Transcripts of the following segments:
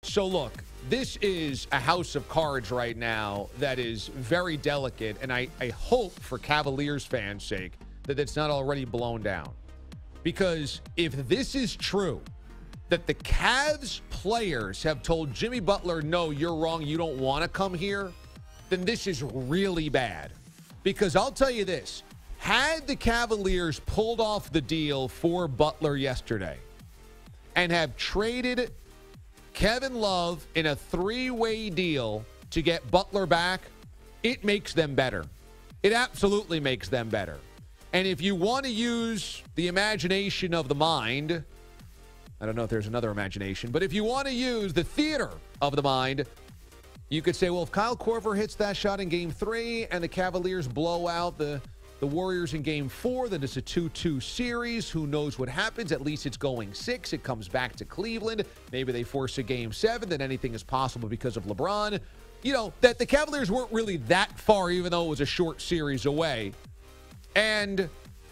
So look, this is a house of cards right now that is very delicate, and I hope for Cavaliers fans' sake that it's not already blown down. Because if this is true, that the Cavs players have told Jimmy Butler, no, you're wrong, you don't want to come here, then this is really bad. Because I'll tell you this, had the Cavaliers pulled off the deal for Butler yesterday and have traded Kevin Love in a three-way deal to get Butler back, it makes them better. It absolutely makes them better. And if you want to use the imagination of the mind, I don't know if there's another imagination, but if you want to use the theater of the mind, you could say, well, if Kyle Korver hits that shot in Game 3 and the Cavaliers blow out the Warriors in Game 4, then it's a 2-2 series. Who knows what happens? At least it's going 6. It comes back to Cleveland. Maybe they force a Game 7. Then anything is possible because of LeBron. You know, that the Cavaliers weren't really that far, even though it was a short series away. And,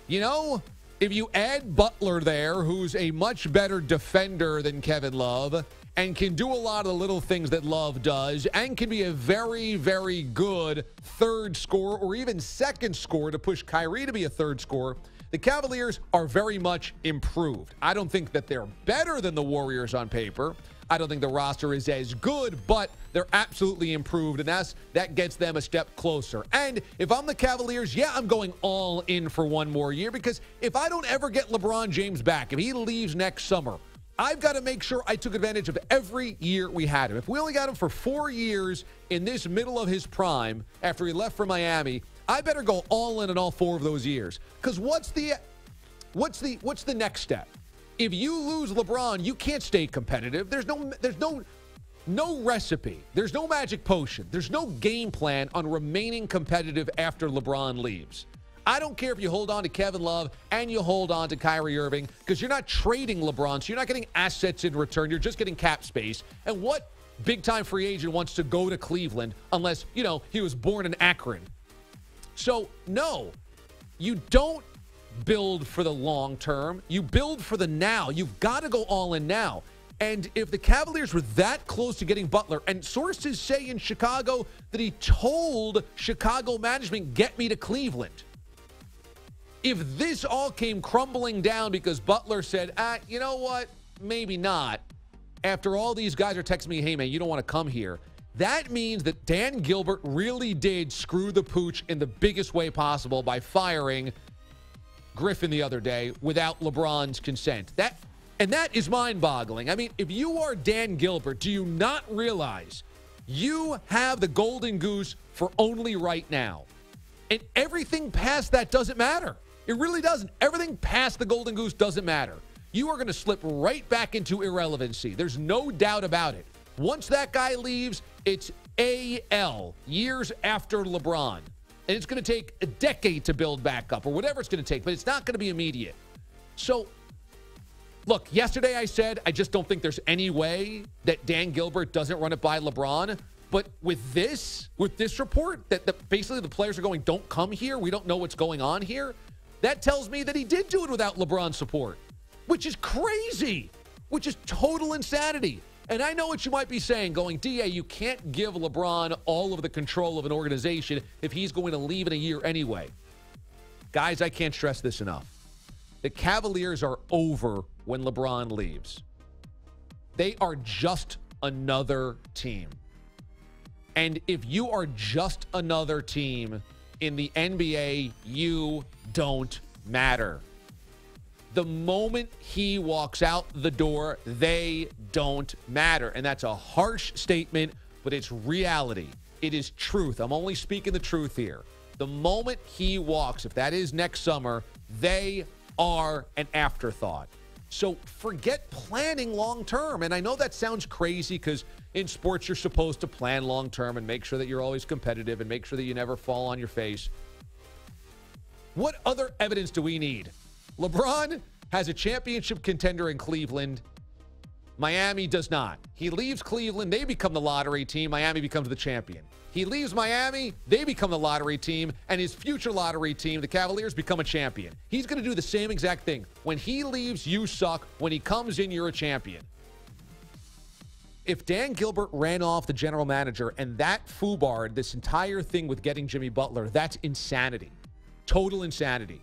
you know, if you add Butler there, who's a much better defender than Kevin Love and can do a lot of the little things that Love does and can be a very, very good third scorer or even second scorer to push Kyrie to be a third scorer, the Cavaliers are very much improved. I don't think that they're better than the Warriors on paper. I don't think the roster is as good, but they're absolutely improved, and that gets them a step closer. And if I'm the Cavaliers, yeah, I'm going all in for one more year, because if I don't ever get LeBron James back, if he leaves next summer, I've got to make sure I took advantage of every year we had him. If we only got him for 4 years in this middle of his prime after he left for Miami, I better go all in all 4 of those years. Because what's the next step? If you lose LeBron, you can't stay competitive. There's no recipe. There's no magic potion. There's no game plan on remaining competitive after LeBron leaves. I don't care if you hold on to Kevin Love and you hold on to Kyrie Irving, because you're not trading LeBron, so you're not getting assets in return. You're just getting cap space. And what big-time free agent wants to go to Cleveland unless, you know, he was born in Akron? So, no, you don't build for the long term. You build for the now. You've got to go all in now. And if the Cavaliers were that close to getting Butler, and sources say in Chicago that he told Chicago management, get me to Cleveland. If this all came crumbling down because Butler said, you know what, maybe not, after all these guys are texting me, hey, man, you don't want to come here, that means that Dan Gilbert really did screw the pooch in the biggest way possible by firing Griffin the other day without LeBron's consent. That is mind-boggling. I mean, if you are Dan Gilbert, do you not realize you have the golden goose for only right now? And everything past that doesn't matter. It really doesn't. Everything past the golden goose doesn't matter. You are going to slip right back into irrelevancy. There's no doubt about it. Once that guy leaves, it's AL, years after LeBron. And it's going to take a decade to build back up or whatever it's going to take, but it's not going to be immediate. So, look, yesterday I said I just don't think there's any way that Dan Gilbert doesn't run it by LeBron. But with this report that basically the players are going, don't come here, we don't know what's going on here, that tells me that he did do it without LeBron's support, which is crazy, which is total insanity. And I know what you might be saying, going, DA, you can't give LeBron all of the control of an organization if he's going to leave in a year anyway. Guys, I can't stress this enough. The Cavaliers are over when LeBron leaves. They are just another team. And if you are just another team in the NBA, you don't matter. The moment he walks out the door, they don't matter. And that's a harsh statement, but it's reality. It is truth. I'm only speaking the truth here. The moment he walks, if that is next summer, they are an afterthought. So forget planning long term. And I know that sounds crazy because in sports you're supposed to plan long term and make sure that you're always competitive and make sure that you never fall on your face. What other evidence do we need? LeBron has a championship contender in Cleveland. Miami does not. He leaves Cleveland, they become the lottery team. Miami becomes the champion. He leaves Miami, they become the lottery team, and his future lottery team, the Cavaliers, become a champion. He's going to do the same exact thing. When he leaves, you suck. When he comes in, you're a champion. if Dan Gilbert ran off the general manager and that foobarred this entire thing with getting Jimmy Butler, that's insanity. Total insanity.